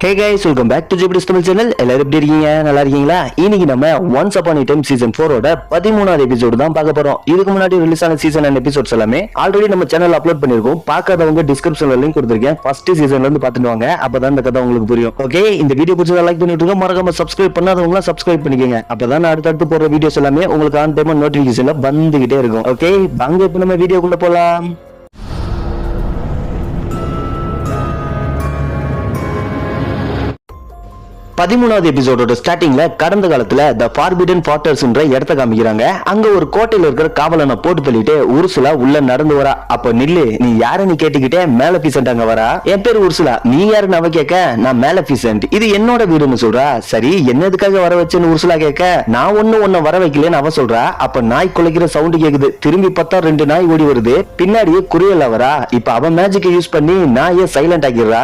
Hey guys, welcome back to JPD's Tamil channel. எல்லாரும் எப்படி இருக்கீங்க? நல்லா இருக்கீங்களா? இன்னைக்கு நம்ம Once Upon a Time Season 4 ஓட 13வது எபிசோடு தான் பார்க்க போறோம். இதுக்கு முன்னாடி ரிலீஸ் ஆன சீசன் அண்ட் எபிசோட்ஸ் எல்லாமே ஆல்ரெடி நம்ம சேனல்ல அப்லோட் பண்ணிருக்கோம். பார்க்காதவங்க டிஸ்கிரிப்ஷன்ல லிங்க் கொடுத்திருக்கேன். ஃபர்ஸ்ட் சீசன்ல இருந்து பார்த்துட்டு வாங்க. அப்பதான் இந்த கதை உங்களுக்கு புரியும். ஓகே, இந்த வீடியோ பிடிச்சா லைக் பண்ணிட்டு இருங்க. மறக்காம சப்ஸ்கிரைப் பண்ணாதவங்க சப்ஸ்கிரைப் பண்ணிக்கங்க. அப்பதான் அடுத்தடுத்து போற வீடியோஸ் எல்லாமே உங்களுக்கு ஆன் டைம் நோட்டிபிகேஷன்ல வந்துகிட்டே இருக்கும். ஓகே, வாங்க இப்ப நம்ம வீடியோக்குள்ள போலாம். 13வது எபிசோடோட ஸ்டார்டிங்ல கடந்த காலத்துல த ஃபார்பிடன் ஃபார்ட்டர்ஸ்ன்ற இடத்த காமிக்கிறாங்க. அங்க ஒரு கோட்டையில இருக்கிற காவலனை போட்டு தள்ளிட்டு உருசுலா உள்ள நடந்து வரா. அப்ப நில்லு, நீ யாருன்னு கேட்டுக்கிட்டே மேலபிசன்ட் அங்க வரா. என் பேரு உருசுலா, நீ யாருன்னு அவ கேட்க, நான் மேலபிசன்ட், இது என்னோட வீடுன்னு சொல்றா. சரி, என்னதுக்காக வர வச்சேன்னு உருசுலா கேட்க, நான் ஒன்னும் வர வைக்கலன்னு அவ சொல்றா. அப்ப நாய் குலைக்கிற சவுண்ட் கேக்குது. திரும்பி பார்த்தா 2 நாய் ஓடி வருது. பின்னாடியே குரியலா வரா. இப்ப அவ மேஜிக்கை யூஸ் பண்ணி நாயை சைலண்ட் ஆக்கிடுறா.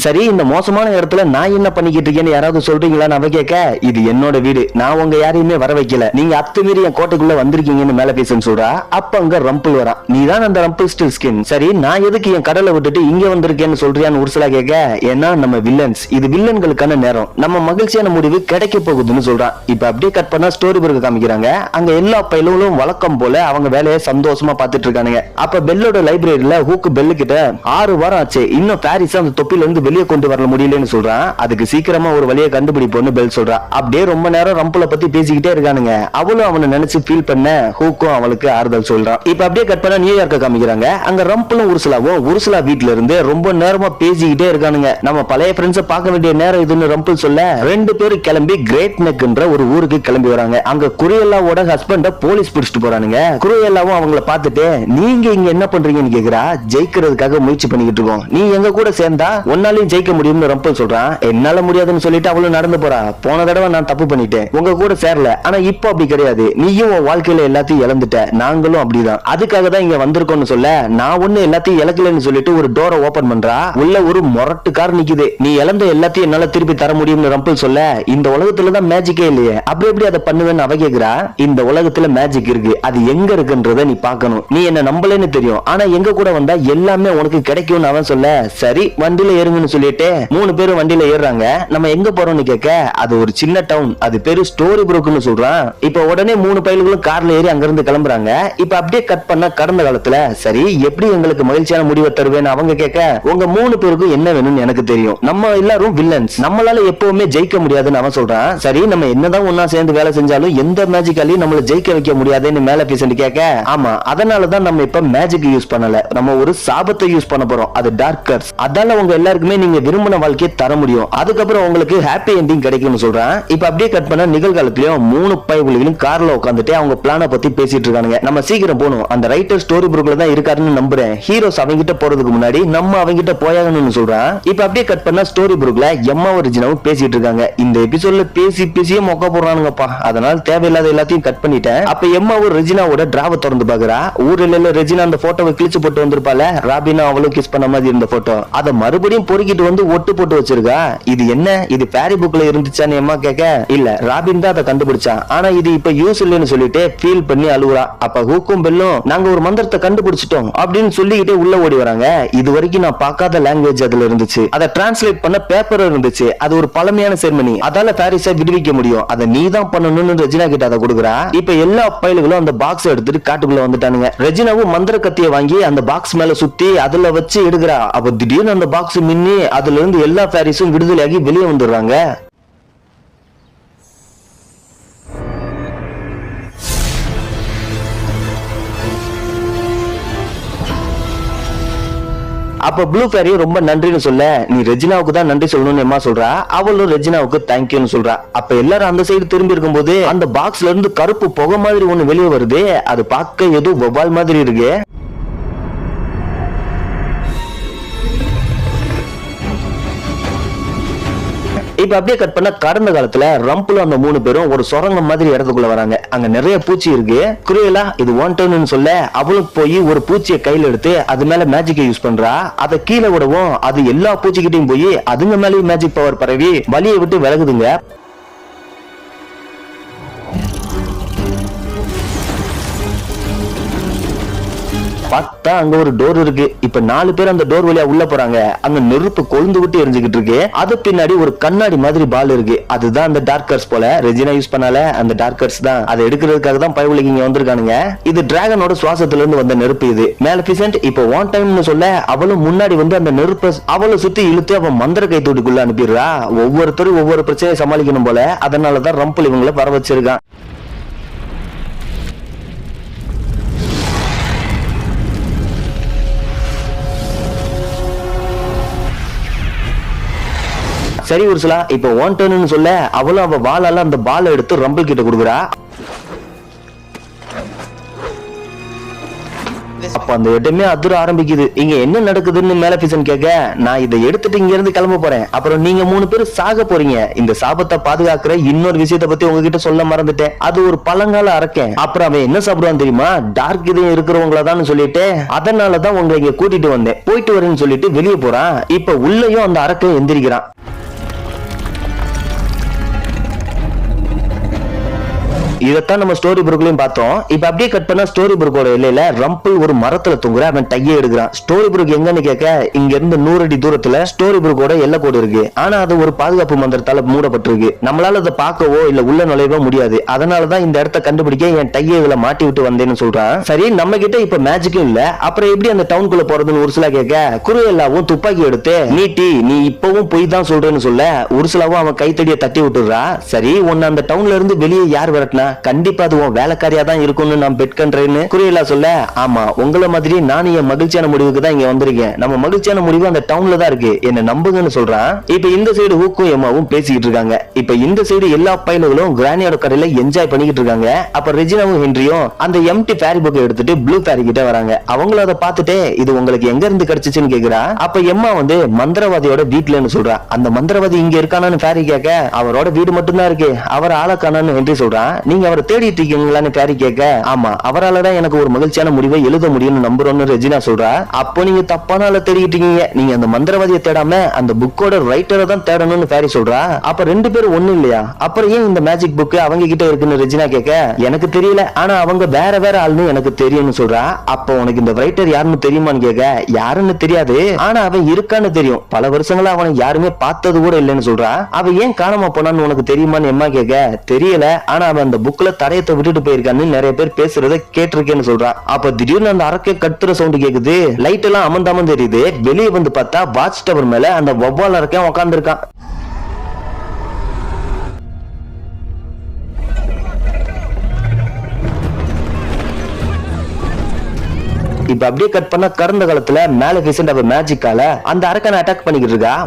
சரி, இந்த மோசமான இடத்துல நான் என்ன பண்ணிக்கிட்டு இருக்கேன்னு யாராவது சொல்றீங்களான்னு அவ கேட்க, இது என்னோட வீடு, நான் உங்க யாரையுமே வர வைக்கல, நீங்க அத்துமீறி என் கோட்டைக்குள்ள வந்திருக்கீங்கன்னு மேல பேசுன்னு சொல்றா. அப்ப அங்க ரம்பிள் வரா. நீ தான் அந்த ரம்பிள் ஸ்டில் ஸ்கின். சரி, நான் எதுக்கு என் கடலை விட்டுட்டு இங்க வந்திருக்கேன்னு சொல்றியான்னு உருசலா கேட்க, ஏன்னா நம்ம வில்லன்ஸ், இது வில்லன்களுக்கான நேரம், நம்ம மகிழ்ச்சியான முடிவு கிடைக்க போகுதுன்னு சொல்றான். இப்ப அப்படியே கட் பண்ணா ஸ்டோரி புக் காமிக்கிறாங்க. அங்க எல்லா பையலும் வழக்கம் போல அவங்க வேலையை சந்தோஷமா பாத்துட்டு இருக்கானுங்க. அப்ப பெல்லோட லைப்ரரியில ஹூக்கு பெல்லு கிட்ட 6 வாரம் ஆச்சு, இன்னும் பாரிஸ் அந்த தொப்பில இருந்து வெளியே கொண்டு வர முடியலன்னு சொல்றான். அதுக்கு சீக்கிரமா ஒரு வழியை கண்டுபிடிப்போம்னு பெல் சொல்றா. அப்படியே ரொம்ப நேரம் ரம்பிள பத்தி பேசிக்கிட்டே இருக்கானுங்க. அவளும் அவனை நினைச்சு ஃபீல் பண்ண ஹூக்கும் அவளுக்கு ஆறுதல் சொல்றான். இப்ப அப்படியே கட் பண்ண நியூயார்க்க காமிக்கிறாங்க. அங்க ரம்பிளும் உருசுலா வீட்ல இருந்து ரொம்ப நேரமா பேசிக்கிட்டே இருக்கானுங்க. நம்ம பழைய ஃப்ரெண்ட்ஸை பார்க்க வேண்டிய நேரம் இதுன்னு ரம்பிள் சொல்ல 2 பேரும் கிளம்பி கிரேட் நெக்ன்ற ஒரு ஊருக்கு கிளம்பி வராங்க. அங்க குரியல்லாவோட ஹஸ்பண்ட போலீஸ் பிடிச்சிட்டு போறானுங்க. குரியல்லாவும் அவங்கள பார்த்துட்டு, நீங்க இங்க என்ன பண்றீங்கன்னு கேக்குறா. ஜெயிக்கிறதுக்காக முயற்சி பண்ணிக்கிட்டு இருக்கோம், நீ எங்க கூட சேர்ந்தா ஒன்னாலையும் ஜெயிக்க முடியும்னு ரம்பிள் சொல்றான். என்னால முடியாதுன்னு சொல்லிட்டு அவளும் நடந்து போறா. போன தடவை நான் தப்பு பண்ணிட்டேன், உங்க கூட சேரல, ஆனா இப்போ அப்படி கிடையாது, நீயும் உன் வாழ்க்கையில எல்லாத்தையும் இழந்துட்ட, நாங்களும் அப்படிதான், அதுக்காக தான் இங்க வந்திருக்கோம்னு சொல்ல, நான் ஒண்ணு எல்லாத்தையும் இழக்கலன்னு சொல்லிட்டு ஒரு டோரை ஓபன் பண்றா. உள்ள ஒரு மொரட்டு கார் நிக்குது. நீ இழந்த எல்லாத்தையும் என்னால திருப்பி தர முடியும்னு ரம்பிள் சொல்ல, இந்த உலகத்துலதான் மேஜிக்கே இல்லையே, அப்படி எப்படி அதை பண்ணுவேன்னு அவ கேக்குறா. இந்த உலகத்துல மேஜிக் இருக்கு, அது எங்க இருக்குன்றத நீ பார்க்கணும், நீ என்ன நம்பலன்னு தெரியும், ஆனா எங்க கூட வந்தா எல்லாமே உனக்கு கிடைக்கும்னு அவன் சொல்ல, சரி வண்டியில ஏறுங்கன்னு சொல்லிட்டு 3 பேரும் வண்டியில ஏறாங்க. நம்ம எங்க போறோம்னு கேட்க, அது ஒரு சின்ன டவுன், அது பேரு ஸ்டோரி புரோக்னு சொல்றான். இப்ப உடனே 3 பையல்களும் கார்ல ஏறி அங்க இருந்து கிளம்புறாங்க. இப்ப அப்படியே கட் பண்ண கடந்த காலத்துல, சரி எப்படி எங்களுக்கு மகிழ்ச்சியான முடிவை தருவேன்னு அவங்க கேட்க, உங்க 3 பேருக்கும் என்ன வேணும்னு எனக்கு தெரியும், நம்ம எல்லாரும் வில்லன்ஸ், நம்மளால எப்பவுமே ஜெயிக்க முடியாதுன்னு அவன் சொல்றான். சரி, நம்ம என்னதான் ஒன்னா சேர்ந்து வேலை செஞ்சாலும் எந்த மேஜிக்காலையும் நம்மள ஜெயிக்க வைக்க முடியாதுன்னு மேல பேசிட்டு கேட்க, ஆமா அதனாலதான் நம்ம இப்ப மேஜிக் யூஸ் பண்ணல, நம்ம ஒரு சாபத்தை யூஸ் பண்ண போறோம், அது டார்க் கர்ஸ், அதால உங்க எல்லாருக்குமே நீங்க விரும்பின வாழ்க்கையை தர முடியும், அதுக்கப்புறம் உங்களுக்கு ஹாப்பி எண்டிங் கிடைக்கும்னு சொல்றான். இப்ப அப்படியே கட் பண்ண நிகழ்காலத்திலயும் 3 பையர்களும் கார்ல உட்காந்துட்டு அவங்க பிளான பத்தி பேசிட்டு இருக்காங்க. நம்ம சீக்கிரம் போகணும், அந்த ரைட்டர் ஸ்டோரி புக்ல தான் இருக்காருன்னு நம்புறேன், ஹீரோஸ் அவங்கிட்ட போறதுக்கு முன்னாடி நம்ம அவங்கிட்ட போயாகணும்னு சொல்றான். இப்ப அப்படியே கட் பண்ண ஸ்டோரி புக்ல எம்மாவும் ரெஜினாவும் பேசிட்டு இருக்காங்க. இந்த எபிசோட்ல பேசியே மொக்க போடுறானுங்கப்பா, அதனால தேவையில்லாத எல்லாத்தையும் கட் பண்ணிட்டேன். அப்ப எம்மாவும் ரெஜினாவோட டிராவ திறந்து பாக்குறா. ஊர்ல ரெஜினா அந்த போட்டோவை கிழிச்சு போட்டு வந்திருப்பால, ராபினா அவளும் கிஸ் பண்ண மாதிரி இருந்த போட்டோ, அதை மறுபடியும் பொறுக்கிட்டு வந்து ஒட்டு போட்டு வச்சிருக்கா. இது என்ன, இது பேரி புக்ல இருந்துச்சான்னு எம்மா கேட்க, இல்ல ராபின் தான் அதை கண்டுபிடிச்சான், ஆனா இது இப்ப யூஸ் இல்லைன்னு சொல்லிட்டு ஃபீல் பண்ணி அழுகுறா. அப்ப ஹூக்கும் பெல்லும், நாங்க ஒரு மந்திரத்தை கண்டுபிடிச்சிட்டோம் அப்படின்னு சொல்லிக்கிட்டே உள்ள ஓடி வராங்க. இது வரைக்கும் நான் பார்க்காத லாங்குவேஜ் அதுல இருந்துச்சு, அதை டிரான்ஸ்லேட் பண்ண பேப்பர் இருந்துச்சு, அது ஒரு பழமையான செர்மனி, அதால பாரிஸை விடுவிக்க முடியும், அதை நீ தான் பண்ணணும்னு ரெஜினா கிட்ட அதை கொடுக்குறா. இப்ப எல்லா பையல்களும் அந்த பாக்ஸ் எடுத்துட்டு காட்டுக்குள்ள வந்துட்டானுங்க. ரெஜினாவும் மந்திர கத்தியை வாங்கி அந்த பாக்ஸ் மேல சுத்தி அதுல வச்சு எடுக்கிறா. அப்ப திடீர்னு அந்த பாக்ஸ் மின்னி அதுல இருந்து எல்லா பாரிஸும் விடுதலையாகி வெளியே வந்துடுறாங்க. அப்ப ப்ளூ ஃபேரி ரொம்ப நன்றின்னு சொல்ல, நீ ரெஜினாவுக்கு தான் நன்றி சொல்லணும்னு எம்மா சொல்றா. அவளும் ரெஜினாவுக்கு தேங்க்யூன்னு சொல்றா. அப்ப எல்லாரும் அந்த சைடு திரும்பி இருக்கும்போது அந்த பாக்ஸ்ல இருந்து கருப்பு புகை மாதிரி ஒண்ணு வெளியே வருது. அது பார்க்க ஏதோ வவ்வால் மாதிரி இருக்கு. இப்ப அப்படியே கட் பண்ண கடந்த காலத்துல ரம்பிளும் அந்த 3 பேரும் ஒரு சுரங்கம் மாதிரி இடத்துக்குள்ள வராங்க. அங்க நிறைய பூச்சி இருக்கு. குரியலா இது ஒன் டர்ன்னு சொல்ல, அவளும் போய் ஒரு பூச்சியை கையில எடுத்து அது மேல மேஜிக்கை யூஸ் பண்றா. அதை கீழே விடவும் அது எல்லா பூச்சிக்கிட்டையும் போய் அதுங்க மேலேயும் மேஜிக் பவர் பரவி வலியை விட்டு விலகுதுங்க. பார்த்தா அங்க ஒரு டோர் இருக்கு. இப்ப 4 பேர் அந்த டோர் வழியா உள்ள போறாங்க. அங்க நெருப்பு கொழுந்து விட்டு எரிஞ்சுக்கிட்டு இருக்கு. அது பின்னாடி ஒரு கண்ணாடி மாதிரி பால் இருக்கு. அதுதான் அந்த டார்க்கர்ஸ் போல. ரெஜினா யூஸ் பண்ணால அந்த டார்க்கர்ஸ் தான். அதை எடுக்கிறதுக்காக தான் பைவுலக்கு இங்க வந்திருக்கானுங்க. இது டிராகனோட சுவாசத்துல இருந்து வந்த நெருப்பு. இது மேலபிசன்ட் இப்ப ஒன் டைம்னு சொல்ல அவளும் முன்னாடி வந்து அந்த நெருப்பை அவளை சுத்தி இழுத்து அவன் மந்திர கை தூட்டுக்குள்ள அனுப்பிடுறா. ஒவ்வொருத்தரும் ஒவ்வொரு பிரச்சனையை சமாளிக்கணும் போல. அதனாலதான் ரம்பிள் இவங்களை வர வச்சிருக்கான். சரி உர்சுலா, இப்ப ஒன் டர்ன்னு சொல்ல அவளும் அவ வாளால அந்த பால் எடுத்து ரம்பிள் கிட்ட கொடுக்குறா. அப்ப அந்த இடமே அதிர ஆரம்பிக்குது. இங்க என்ன நடக்குதுன்னு மேலபிசன்ட் கேட்க, நான் இதை எடுத்துட்டு இங்க இருந்து கிளம்ப போறேன். அப்புறம் நீங்க 3 பேர் சாக போறீங்க. இந்த சாபத்தை பாதுகாக்கிற இன்னொரு விஷயத்தை பத்தி உங்ககிட்ட சொல்ல மறந்துட்டேன். அது ஒரு பழங்கால அரக்கன். அப்புறம் அவன் என்ன சாப்பிடுவான் தெரியுமா? டார்க் இதயம் இருக்கிறவங்களதான் சொல்லிட்டு அதனாலதான் உங்களை இங்க கூட்டிட்டு வந்தேன். போயிட்டு வரேன்னு சொல்லிட்டு வெளியே போறான். இப்ப உள்ளேயும் அந்த அரக்கன் எந்திரிக்கிறான். இதத்தான் நம்ம ஸ்டோரி புக்லயும் பார்த்தோம். இப்ப அப்படியே கட் பண்ணா ஸ்டோரி புக்கோட இல்லையில ரம்பிள் ஒரு மரத்துல தூங்குற. அவன் டையை எடுக்கிறான். ஸ்டோரி புக் எங்கன்னு கேட்க, இங்க இருந்து 100 அடி தூரத்துல ஸ்டோரி புக்கோட எல்லை கோடு இருக்கு. ஆனா அது ஒரு பாதுகாப்பு மந்திரத்தால மூடப்பட்டிருக்கு. நம்மளால அதை பார்க்கவோ இல்ல உள்ள நுழையவோ முடியாது. அதனாலதான் இந்த இடத்த கண்டுபிடிக்க என் டையை இதுல மாட்டி விட்டு வந்தேன்னு சொல்றான். சரி, நம்ம கிட்ட இப்ப மேஜிக்கும் இல்ல, அப்புறம் எப்படி அந்த டவுனுக்குள்ள போறதுன்னு உருசுலா கேட்க, குருவெல்லாவும் துப்பாக்கி எடுத்து நீட்டி நீ இப்பவும் பொய் தான் சொல்றேன்னு சொல்ல உருசுலாவும் அவன் கைத்தடியை தட்டி விட்டுறா. சரி, உன்னை அந்த டவுன்ல இருந்து வெளியே யார் வரட்டினா? கண்டிப்பா அது உன் வேலைக்காரியா தான் இருக்கும்னு நான் பெட் பண்றேன்னு குரியலா சொல்ல, ஆமா உங்கள மாதிரி நானும் என் மகிழ்ச்சியான முடிவுக்கு தான் இங்க வந்திருக்கேன். நம்ம மகிழ்ச்சியான முடிவு அந்த டவுன்ல தான் இருக்கு, என்ன நம்புங்கன்னு சொல்றான். இப்ப இந்த சைடு ஹூக்கும் எம்மாவும் பேசிக்கிட்டு இருக்காங்க. இப்ப இந்த சைடு எல்லா பையன்களும் கிரானியோட கடையில என்ஜாய் பண்ணிக்கிட்டு இருக்காங்க. அப்ப ரெஜினாவும் ஹென்ரியும் அந்த எம்டி ஃபேரி புக்கை எடுத்துட்டு ப்ளூ ஃபேரி கிட்ட வராங்க. அவங்களும் அதை பார்த்துட்டு இது உங்களுக்கு எங்க இருந்து கிடைச்சிச்சுன்னு கேக்குறா. அப்ப எம்மா வந்து மந்திரவாதியோட வீட்டுலன்னு சொல்றா. அந்த மந்திரவாதி இங்க இருக்கானு ஃபேரி கேட்க, அவரோட வீடு மட்டும்தான் இருக்கு, அவர் ஆளக்கானு ஹென்றி சொல்றான். நீங்க அவரை தேடிட்டு இருக்கீங்களான்னு ஃபேரி கேட்க, ஆமா அவராலதான் எனக்கு ஒரு மகிழ்ச்சியான முடிவை எழுத முடியும்னு நம்புறோம்னு ரெஜினா சொல்றா. அப்போ நீங்க தப்பான ஆள தேடிட்டு இருக்கீங்க, நீங்க அந்த மந்திரவாதியை தேடாம அந்த புக்கோட ரைட்டரை தான் தேடணும்னு ஃபேரி சொல்றா. அப்ப 2 பேரும் ஒண்ணு இல்லையா? அப்புறம் ஏன் இந்த மேஜிக் புக் அவங்க கிட்ட இருக்குன்னு ரெஜினா கேட்க, எனக்கு தெரியல, ஆனா அவங்க வேற வேற ஆள்னு எனக்கு தெரியும்னு சொல்றா. அப்போ உனக்கு இந்த ரைட்டர் யாருன்னு தெரியுமான்னு கேட்க, யாருன்னு தெரியாது, ஆனா அவன் இருக்கான்னு தெரியும், பல வருஷங்களா அவனை யாருமே பார்த்தது கூட இல்லைன்னு சொல்றா. அவன் ஏன் காணாம போனான்னு உனக்கு தெரியுமான்னு எம்மா கேட்க, தெரியல, ஆனா அவன் அந்த புக்ல தடயத்தை விட்டுட்டு போயிருக்கான்னு நிறைய பேர் பேசுறத கேட்டிருக்கேன்னு சொல்றான். அப்ப திடீர்னு அந்த அரக்கை கத்துற சவுண்ட் கேக்குது. லைட் எல்லாம் அமந்தாம தெரியுது. வெளியே வந்து பார்த்தா வாட்ச் டவர் மேல அந்த வவ்வால் அரக்கன் உட்கார்ந்து இருக்கான். இப்ப அப்படியே கட் பண்ணா கடந்த காலத்துல மேலபிசன்ட் அவ மேஜிக்கால அந்த அரக்கனை அட்டாக் பண்ணிக்கிட்டு இருக்கா.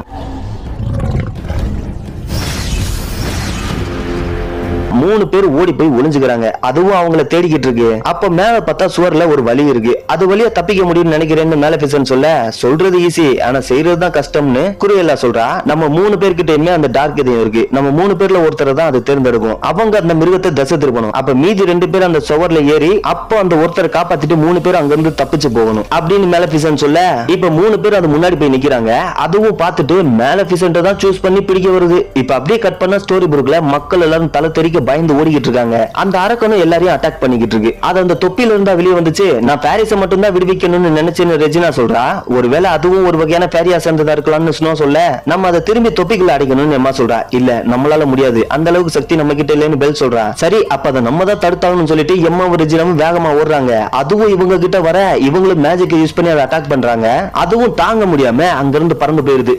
3 பேர் ஓடி போய் ஒளிஞ்சுக்கிறாங்க. அதுவும் அவங்கள தேடிக்கிட்டு இருக்கு. அப்ப மேல பார்த்தா சுவர்ல ஒரு வழி இருக்கு. அது வழியா தப்பிக்க முடியும்னு நினைக்கிறேன்னு மேலபிசன்ட் சொல்ல, சொல்றது ஈஸி ஆனா செய்யறதுதான் கஷ்டம்னு குரியலா சொல்றா. நம்ம 3 பேர்கிட்டயுமே அந்த டார்க் இதயம் இருக்கு. நம்ம 3 பேர்ல ஒருத்தர் தான் அது தேர்ந்தெடுக்கும். அவங்க அந்த மிருகத்தை தசை திருப்பணும். அப்ப மீதி 2 பேர் அந்த சுவர்ல ஏறி அப்போ அந்த ஒருத்தரை காப்பாத்திட்டு 3 பேர் அங்க இருந்து தப்பிச்சு போகணும் அப்படின்னு மேலபிசன்ட் சொல்ல, இப்ப 3 பேர் அது முன்னாடி போய் நிக்கிறாங்க. அதுவும் பார்த்துட்டு மேலபிசன்ட் தான் சூஸ் பண்ணி பிடிக்க வருது. இப்ப அப்படியே கட் பண்ண ஸ்டோரி புக்ல மக்கள் எல்லாரும் தலை தெறிக்க பயந்து ஓடிக்கிட்டு இருக்காங்க. அந்த அரக்கனும் எல்லாரையும் அட்டாக் பண்ணிக்கிட்டு இருக்கு. அது அந்த தொப்பில இருந்தா வெளியே வந்துச்சு. நான் பாரிஸை மட்டும் தான் விடுவிக்கணும்னு நினைச்சேன்னு ரெஜினா சொல்றா. ஒருவேளை அதுவும் ஒரு வகையான பேரியா சேர்ந்ததா இருக்கலாம்னு ஸ்னோ சொல்ல, நம்ம அதை திரும்பி தொப்பிக்குள்ள அடிக்கணும்னு எம்மா சொல்றா. இல்ல நம்மளால முடியாது, அந்த அளவுக்கு சக்தி நம்ம கிட்ட இல்லைன்னு பெல் சொல்றா. சரி, அப்ப அதை நம்ம தான் தடுத்தாகணும்னு சொல்லிட்டு எம்மாவும் ரெஜினாவும் வேகமா ஓடுறாங்க. அதுவும் இவங்க கிட்ட வர இவங்களும் மேஜிக் யூஸ் பண்ணி அதை அட்டாக் பண்றாங்க. அதுவும் தாங்க முடியாம அங்கிருந்து பறந்து போயிருது.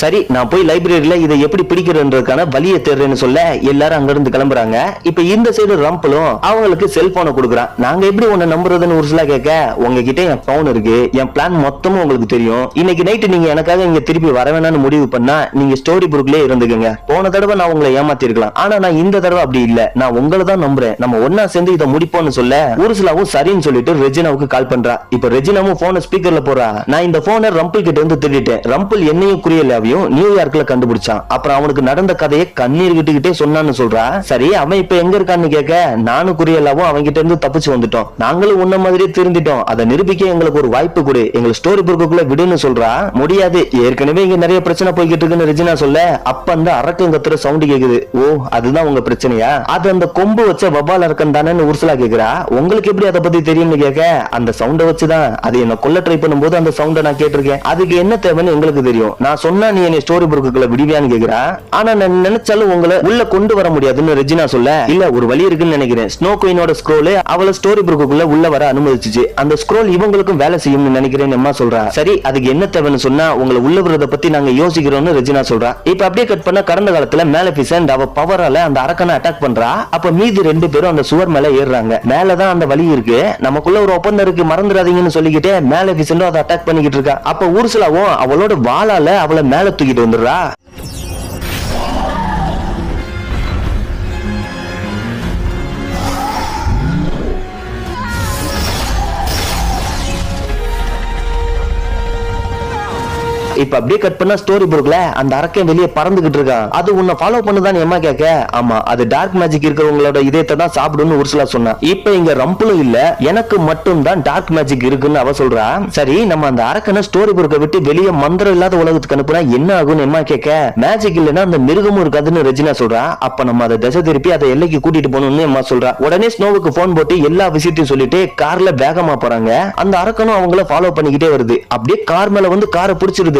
சரி, நான் போய் லைப்ரரியில இதை எப்படி பிடிக்கிறதுக்கான வழியை தேடுறேன்னு சொல்ல எல்லாரும் அங்க இருந்து கிளம்புறாங்க. இப்ப இந்த சைடு ரம்பிளும் அவங்களுக்கு செல்போனை கொடுக்குறான். நாங்க எப்படி உன்னை நம்புறதுன்னு உருசலா கேட்க, உங்ககிட்ட என் போன் இருக்கு, என் பிளான் மொத்தமும் உங்களுக்கு தெரியும். இன்னைக்கு நைட்டு நீங்க எனக்காக இங்க திருப்பி வர வேணாம்னு முடிவு பண்ணா நீங்க ஸ்டோரி புக்லயே இருந்துக்கங்க. போன தடவை நான் உங்களை ஏமாத்தி இருக்கலாம், ஆனா நான் இந்த தடவை அப்படி இல்ல, நான் உங்களை தான் நம்புறேன். நம்ம ஒன்னா சேர்ந்து இதை முடிப்போம்னு சொல்ல உருசலாவும் சரின்னு சொல்லிட்டு ரெஜினாவுக்கு கால் பண்றா. இப்ப ரெஜினாவும் போனை ஸ்பீக்கர்ல போறா. நான் இந்த போனை ரம்பிள் கிட்ட இருந்து திருடிட்டேன். ரம்பிள் என்னையும் குறியலாவையும் விஷயத்தையும் நியூயார்க்ல கண்டுபிடிச்சான். அப்புறம் அவனுக்கு நடந்த கதையை கண்ணீர் கிட்டுக்கிட்டே சொன்னான்னு சொல்றா. சரி, அவன் இப்ப எங்க இருக்கான்னு கேட்க, நானும் குறியலாவும் அவங்கிட்ட இருந்து தப்பிச்சு வந்துட்டோம். நாங்களும் உன்ன மாதிரியே திருந்திட்டோம். அதை நிரூபிக்க எங்களுக்கு ஒரு வாய்ப்பு கொடு, எங்க ஸ்டோரி புக்குள்ள விடுன்னு சொல்றா. முடியாது, ஏற்கனவே இங்க நிறைய பிரச்சனை போய்கிட்டு இருக்குன்னு ரெஜினா சொல்ல, அப்ப அந்த அரக்கம் கத்துற சவுண்ட் கேக்குது. ஓ, அதுதான் உங்க பிரச்சனையா? அது அந்த கொம்பு வச்ச வவ்வால் அரக்கம் தானே உர்சுலா கேக்குறா. உங்களுக்கு எப்படி அதை பத்தி தெரியும்னு கேட்க, அந்த சவுண்ட வச்சுதான் அது என்ன கொல்ல ட்ரை பண்ணும்போது அந்த சவுண்ட நான் கேட்டிருக்கேன். அதுக்கு என்ன தேவைன்னு எங்களுக்கு தெரியும். நான் சொன்னா நீ என்ன ஸ்டோரி புக்குள்ள விடுவியான்னு கேக்குறா. ஆனா நான் நினைச்சாலும் உங்களை உள்ள கொண்டு வர முடியாதுன்னு ரெஜினா சொல்ல, இல்ல ஒரு வழி இருக்குன்னு நினைக்கிறேன். ஸ்னோ குயினோட ஸ்க்ரோல் அவளை ஸ்டோரி புக்குள்ள உள்ள வர அனுமதிச்சுச்சு. அந்த ஸ்க்ரோல் இவங்களுக்கும் வேலை செய்யும்னு நினைக்கிறேன் அம்மா சொல்றா. சரி, அதுக்கு என்ன தேவைன்னு சொன்னா உங்களை உள்ள வரத பத்தி நாங்க யோசிக்கிறோம்னு ரெஜினா சொல்றா. இப்ப அப்படியே கட் பண்ண கடந்த காலத்துல மேலபிசன்ட் அவ பவரால அந்த அரக்கனை அட்டாக் பண்றா. அப்ப மீதி 2 பேரும் அந்த சுவர் மேல ஏறுறாங்க. மேலதான் அந்த வழி இருக்கு, நமக்குள்ள ஒரு ஒப்பந்தம் இருக்கு, மறந்துடாதீங்கன்னு சொல்லிக்கிட்டே மேலபிசன்ட் அதை அட்டாக் பண்ணிக்கிட்டு இருக்கா. அப்ப ஊர்சுலாவும் அவளோட வாளால அவளை மேல தூக்கிட்டு வந்துடுறா. இப்ப அப்படியே கட் பண்ணா ஸ்டோரி புக்ல அந்த அரக்கன் வெளியே பறந்துகிட்டு இருக்கான். அது உன்னை ஃபாலோ பண்ணுதான் எம்மா கேட்க, ஆமா அது டார்க் மேஜிக் இருக்கிறவங்களோட இதயத்தை தான் சாப்பிடுன்னு உர்சுலா சொன்னா. இப்ப இங்க ரம்புலும் இல்ல, எனக்கு மட்டும் தான் டார்க் மேஜிக் இருக்குன்னு அவ சொல்றா. சரி, நம்ம அந்த அரக்கனை ஸ்டோரி புக்கை விட்டு வெளியே மந்திரம் இல்லாத உலகத்துக்கு அனுப்புனா என்ன ஆகும்னு எம்மா கேட்க, மேஜிக் இல்லைன்னா அந்த மிருகமும் இருக்காதுன்னு ரெஜினா சொல்றா. அப்ப நம்ம அதை திசை திருப்பி அதை எல்லைக்கு கூட்டிட்டு போகணும்னு எம்மா சொல்றா. உடனே ஸ்னோவுக்கு போன் போட்டு எல்லா விஷயத்தையும் சொல்லிட்டு கார்ல வேகமா போறாங்க. அந்த அரக்கனும் அவங்கள ஃபாலோ பண்ணிக்கிட்டே வருது. அப்படியே கார் மேல வந்து காரை பிடிச்சிருது.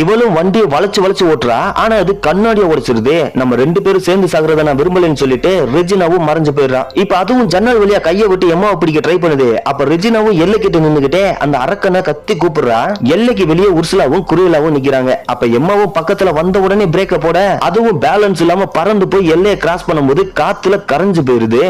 இவளும் வண்டியை வளைச்சு வளைச்சு ஓட்டுறா. ஆனா அது கண்ணாடியை உடைச்சிருது. நம்ம 2 பேரும் சேர்ந்து சாகுறத நான் விரும்பலன்னு சொல்லிட்டு ரெஜினாவும் மறைஞ்சு போயிடுறான். இப்ப அதுவும் ஜன்னல் வழியா கையை விட்டு எம்மாவை பிடிக்க ட்ரை பண்ணுது. அப்ப ரெஜினாவும் எல்லை கிட்ட நின்னுகிட்டே அந்த அரக்கனை கத்தி கூப்பிடுறா. எல்லைக்கு வெளியே உர்சுலாவும் குரியலாவும் நிக்கிறாங்க. அப்ப எம்மாவும் பக்கத்துல வந்த உடனே பிரேக்க போட, அதுவும் பேலன்ஸ் இல்லாம பறந்து போய் எல்லையை கிராஸ் பண்ணும்போது காத்துல கரைஞ்சு போயிருது.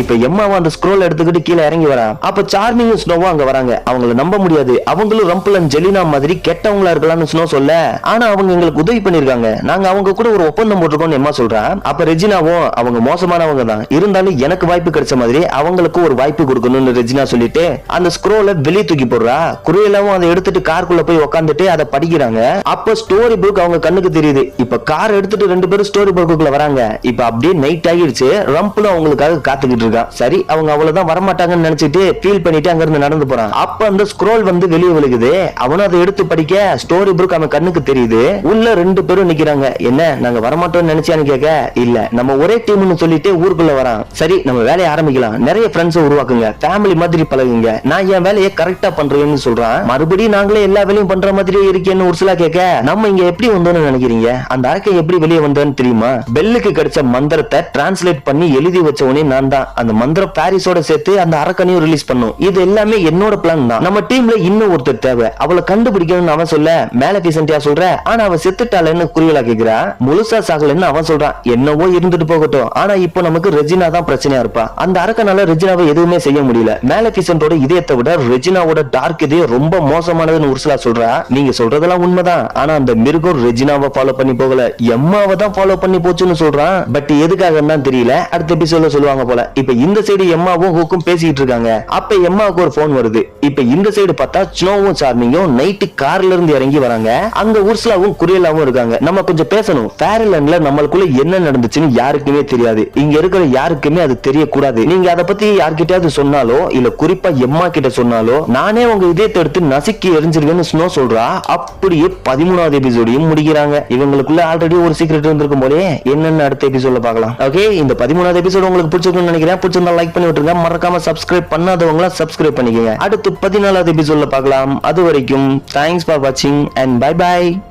இப்ப எம்மாவும் அந்த ஸ்க்ரோல் எடுத்துக்கிட்டு கீழே இறங்கி வரா. அப்ப சார்மிங் ஸ்னோவும் அங்க வராங்க. அவங்கள நம்ப முடியாது, அவங்களும் ரம்பிள் அண்ட் ஜெலினா மாதிரி கெட்டவங்களா இருக்கலாம்னு ஸ்னோ சொல்ல, ஆனா அவங்க எங்களுக்கு உதவி பண்ணிருக்காங்க, நாங்க அவங்க கூட ஒரு ஒப்பந்தம் போட்டிருக்கோம்னு எம்மா சொல்றா. அப்ப ரெஜினாவும் அவங்க மோசமானவங்க தான், இருந்தாலும் எனக்கு வாய்ப்பு கிடைச்ச மாதிரி அவங்களுக்கு ஒரு வாய்ப்பு கொடுக்கணும்னு ரெஜினா சொல்லிட்டு அந்த ஸ்க்ரோலை வெளியே தூக்கி போடுறா. குரியலாவும் அதை எடுத்துட்டு காருக்குள்ள போய் உட்காந்துட்டு அதை படிக்கிறாங்க. அப்ப ஸ்டோரி புக் அவங்க கண்ணுக்கு தெரியுது. இப்ப கார் எடுத்துட்டு 2 பேரும் ஸ்டோரி புக்குள்ள வராங்க. இப்ப அப்படியே நைட் ஆகிடுச்சு. ரம்பிளும் அவங்களுக்காக காத்துக்கிட்டு இருக்கா. சரி, அவங்க அவ்வளவுதான் வரமாட்டாங்கன்னு நினைச்சிட்டு ஃபீல் பண்ணிட்டு அங்க இருந்து நடந்து போறான். அப்ப அந்த ஸ்க்ரோல் வந்து வெளியே விழுகுது. அவனும் அதை எடுத்து படிக்க ஸ்டோரி புக் அவன் கண்ணுக்கு தெரியுது. உள்ள 2 பேரும் நிக்கிறாங்க. என்ன, நாங்க வரமாட்டோம்னு நினைச்சான்னு கேட்க, இல்ல நம்ம ஒரே டீம்னு சொல்லிட்டு ஊருக்குள்ள வரான். சரி, நம்ம வேலையை ஆரம்பிக்கலாம், நிறைய ஃப்ரெண்ட்ஸ் உருவாக்குங்க, ஃபேமிலி மாதிரி பழகுங்க, நான் என் வேலையை கரெக்டா பண்றேன்னு சொல்றான். மறுபடியும் நாங்களே எல்லா வேலையும் பண்ற மாதிரி இருக்கேன்னு உர்சுலா கேட்க, நம்ம இங்க எப்படி வந்தோம்னு நினைக்கிறீங்க, அந்த அரக்கை எப்படி வெளியே வந்தோன்னு தெரியுமா, பெல்லுக்கு கிடைச்ச மந்திரத்தை டிரான்ஸ்லேட் பண்ணி எழுதி வச்சவனே நான் தான். அந்த மந்திரம் பாரிஸோட சேர்த்து அந்த அரக்கனையும் ரிலீஸ் பண்ணும். இது எல்லாமே என்னோட பிளான் தான். நம்ம டீம்ல இன்னும் ஒருத்தர் தேவை, அவளை கண்டுபிடிக்கணும்னு அவன் சொல்ல, மேலபிசன்டியா சொல்ற, ஆனா அவ செத்துட்டாளன்னு குரியலா கேக்குறா. முழுசா சாகலன்னு அவன் சொல்றான். என்னவோ இருந்துட்டு போகட்டும், ஆனா இப்போ நமக்கு ரெஜினா தான் பிரச்சனையா இருப்பா. அந்த அரக்கனால ரெஜினாவை எதுவுமே செய்ய முடியல. மேலபிசன்டோட இதயத்தை விட ரெஜினாவோட டார்க் இதயம் ரொம்ப மோசமானதுன்னு உர்சுலா சொல்றா. நீங்க சொல்றதெல்லாம் உண்மைதான், ஆனா அந்த மிருகம் ரெஜினாவை ஃபாலோ பண்ணி போகல, எம்மாவை தான் ஃபாலோ பண்ணி போச்சுன்னு சொல்றான். பட் எதுக்காக தான் தெரியல, அடுத்த எபிசோட்ல சொல்லுவாங்க போல. இப்ப இந்த சைடு எம்மாவும் ஹூக்கும் பேசிட்டு இருக்காங்க. அப்ப எம்மாவுக்கு ஒரு போன் வருது. இப்ப இந்த சைடு பார்த்தா ஸ்னோவும் சார்மிங்கும் நைட்டு கார்ல இருந்து இறங்கி வராங்க. அங்க உர்சுலாவும் குரியலாவும் இருக்காங்க. நம்ம கொஞ்சம் பேசணும், ஃபேரிலேண்ட்ல நம்மளுக்குள்ள என்ன நடந்துச்சுன்னு யாருக்குமே தெரியாது, இங்க இருக்கிற யாருக்குமே அது தெரியக்கூடாது. நீங்க அதை பத்தி யார்கிட்டயாவது சொன்னாலோ இல்ல குறிப்பா எம்மா கிட்ட சொன்னாலோ நானே உங்க இதயத்தை எடுத்து நசுக்கி எரிஞ்சிருவேன்னு ஸ்னோ சொல்றா. அப்படியே 13வது எபிசோடையும் முடிக்கிறாங்க. இவங்களுக்குள்ள ஆல்ரெடி ஒரு சீக்ரெட் இருந்திருக்கும் போலே, என்னன்னு அடுத்த எபிசோட்ல பார்க்கலாம். ஓகே, இந்த 13வது எபிசோட் உங்களுக்கு பிடிச்சிருக்கும்னு நினைக்கிறேன். பிடிச்சிருந்தா லைக் பண்ணி விட்டுருங்க. மறக்காம சப்ஸ்கிரைப் பண்ணாதவங்களா சப்ஸ்கிரைப் பண்ணிக்கங்க. அடுத்து 14வது எபிசோட்ல பார்க்கலாம். அது வரைக்கும் தேங்க்ஸ் ஃபார் வாட்சிங் அண்ட் பை பை.